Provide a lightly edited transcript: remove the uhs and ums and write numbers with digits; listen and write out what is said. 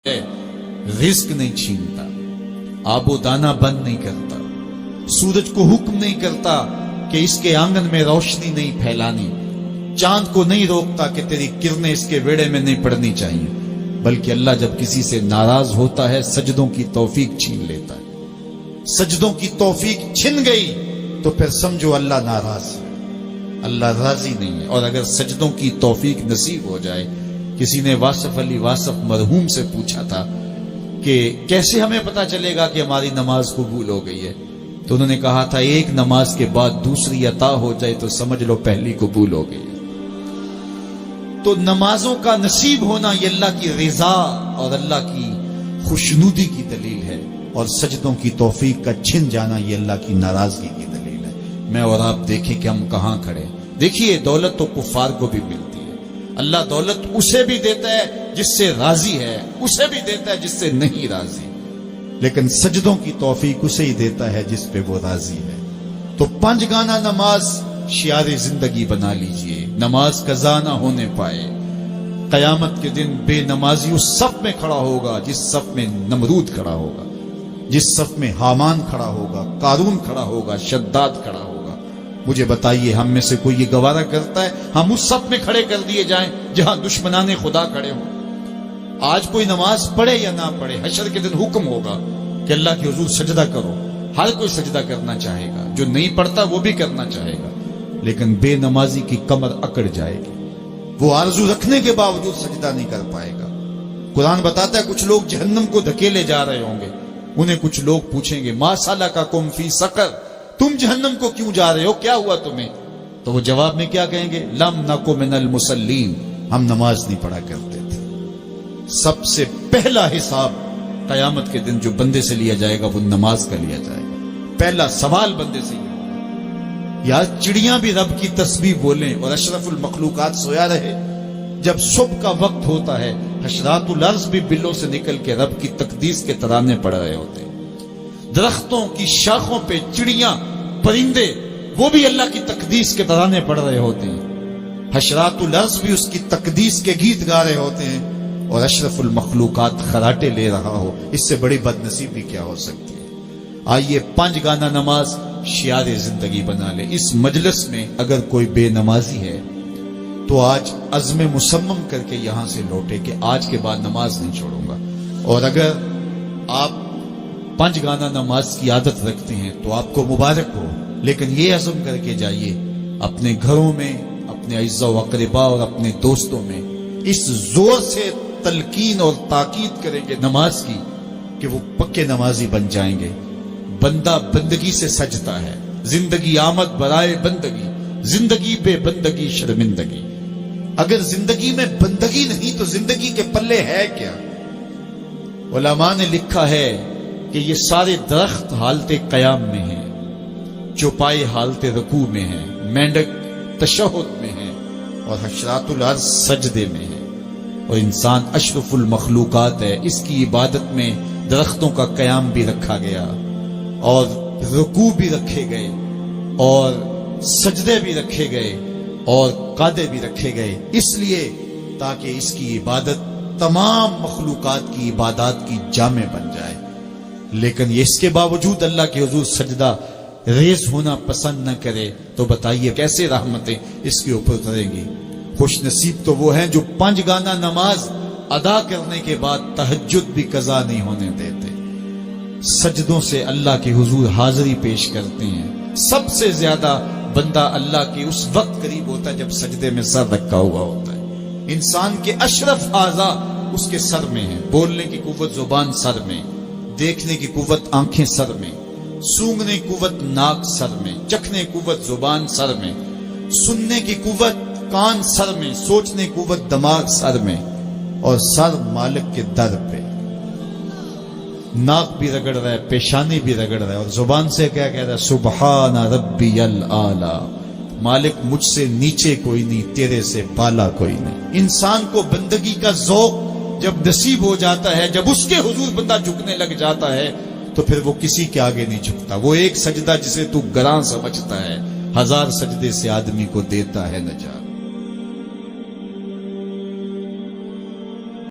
Risk नहीं छीनता, आबो दाना बंद नहीं करता, सूरज को हुक्म नहीं करता कि इसके आंगन में रोशनी नहीं फैलानी, चांद को नहीं रोकता कि तेरी किरणें इसके वेड़े में नहीं पड़नी चाहिए, बल्कि अल्लाह जब किसी से नाराज होता है सजदों की तौफीक छीन लेता है। सजदों की तौफीक छिन गई तो फिर समझो अल्लाह नाराज है, अल्लाह राजी नहीं है। और अगर सजदों की तौफीक नसीब हो जाए, किसी ने वासफ अली वासफ मरहूम से पूछा था कि कैसे हमें पता चलेगा कि हमारी नमाज कबूल हो गई है, तो उन्होंने कहा था एक नमाज के बाद दूसरी अता हो जाए तो समझ लो पहली कबूल हो गई है। तो नमाजों का नसीब होना ये अल्लाह की रिजा और अल्लाह की खुशनुदी की दलील है, और सजदों की तौफीक का छिन जाना ये अल्लाह की नाराजगी की दलील है। मैं और आप देखें कि हम कहां खड़े। देखिए दौलत तो कुफार को भी मिलती है, अल्लाह दौलत उसे भी देता है जिससे राजी है, उसे भी देता है जिससे नहीं राजी, लेकिन सजदों की तौफीक उसे ही देता है जिस पे वो राजी है। तो पंज गाना नमाज शियारे जिंदगी बना लीजिए, नमाज कज़ा ना होने पाए। कयामत के दिन बेनमाजी उस सफ में खड़ा होगा जिस सफ में नमरूद खड़ा होगा, जिस सफ में हामान खड़ा होगा, कारून खड़ा होगा, शद्दाद खड़ा होगा। मुझे बताइए हम में से कोई ये गवारा करता है हम उस सफ में खड़े कर दिए जाएं जहां दुश्मनाने खुदा खड़े हों? आज कोई नमाज पढ़े या ना पढ़े, हशर के दिन हुक्म होगा कि अल्लाह के हुजूर सजदा करो। हर कोई सजदा करना चाहेगा, जो नहीं पढ़ता वो भी करना चाहेगा, लेकिन बेनमाजी की कमर अकड़ जाएगी, वो आरजू रखने के बावजूद सजदा नहीं कर पाएगा। कुरान बताता है कुछ लोग जहन्नम को धकेले जा रहे होंगे, उन्हें कुछ लोग पूछेंगे मा सलकाकुम फी सकर, तुम जहन्नम को क्यों जा रहे हो, क्या हुआ तुम्हें? तो वो जवाब में क्या कहेंगे, लम नकु मिनल मुसल्लीन, हम नमाज नहीं पढ़ा करते थे। सबसे पहला हिसाब कयामत के दिन जो बंदे से लिया जाएगा वो नमाज का लिया जाएगा। पहला सवाल बंदे से यार, चिड़ियां भी रब की तस्बीह बोलें और अशरफुल मखलूकात सोया रहे। जब सुबह का वक्त होता है हशरातुल अर्ज़ भी बिलों से निकल के रब की तकदीस के तराने पड़ रहे होते हैं। दरख्तों की शाखों पे चिड़ियां परिंदे वो भी अल्लाह की तकदीस के तराने पड़ रहे होते हैं। हशरातुल अर्ज़ भी उसकी तकदीस के गीत गा रहे होते हैं, और अशरफुल मखलूकात खराटे ले रहा हो, इससे बड़ी बदनसीबी क्या हो सकती है। आइए पांच गाना नमाज शियारे जिंदगी बना ले। इस मजलिस में अगर कोई बेनमाजी है तो आज अज़्म मुसम्मम करके यहां से लौटे कि आज के बाद नमाज नहीं छोड़ूंगा। और अगर आप पांच गाना नमाज की आदत रखते हैं तो आपको मुबारक हो, लेकिन ये अज़्म करके जाइए अपने घरों में, अपने अज़्ज़ा व अक़रिबा और अपने दोस्तों में इस जोर से तलकीन और ताकीद करेंगे नमाज की कि वो पक्के नमाजी बन जाएंगे। बंदा बंदगी से सजता है, जिंदगी आमद बराए बंदगी, जिंदगी बे बंदगी शर्मिंदगी। अगर जिंदगी में बंदगी नहीं तो जिंदगी के पल्ले है क्या? उलमा ने लिखा है कि ये सारे दरख्त हालते कयाम में हैं, चौपाई हालते रकू में है, मेंढक तशहुद में है, और हशरातुल अर्ज़ सजदे में है, और इंसान अशरफुल मखलूकात है। इसकी इबादत में दरख्तों का कयाम भी रखा गया, और रुकू भी रखे गए, और सजदे भी रखे गए, और कादे भी रखे गए, इसलिए ताकि इसकी इबादत तमाम मखलूकात की इबादत की जामे बन जाए। लेकिन इसके बावजूद अल्लाह के हुजूर सजदा रेज होना पसंद न करे तो बताइए कैसे रहमतें इसके ऊपर करेंगी। खुश नसीब तो वो हैं जो पांच गाना नमाज अदा करने के बाद तहज्जुद भी कज़ा नहीं होने देते, सजदों से अल्लाह के हुजूर हाजिरी पेश करते हैं। सबसे ज्यादा बंदा अल्लाह के उस वक्त करीब होता है जब सजदे में सर रखा हुआ होता है। इंसान के अशरफ आज़ा उसके सर में है, बोलने की कुव्वत जुबान सर में, देखने की कुव्वत आंखें सर में, सूंघने की कुव्वत नाक सर में, चखने की कुव्वत जुबान सर में, सुनने की कुव्वत कान सर में, सोचने की कुव्वत दिमाग सर में, और सर मालिक के दर पे। नाक भी रगड़ रहा है, पेशानी भी रगड़ रहा है, और जुबान से क्या कह रहा है, सुबहान रब्बियल आला, मालिक मुझसे नीचे कोई नहीं, तेरे से बाला कोई नहीं। इंसान को बंदगी का ज़ौक़ जब नसीब हो जाता है, जब उसके हुजूर बंदा झुकने लग जाता है, तो फिर वो किसी के आगे नहीं झुकता। वो एक सजदा जिसे तू गरां समझता है, हजार सजदे से आदमी को देता है नजात।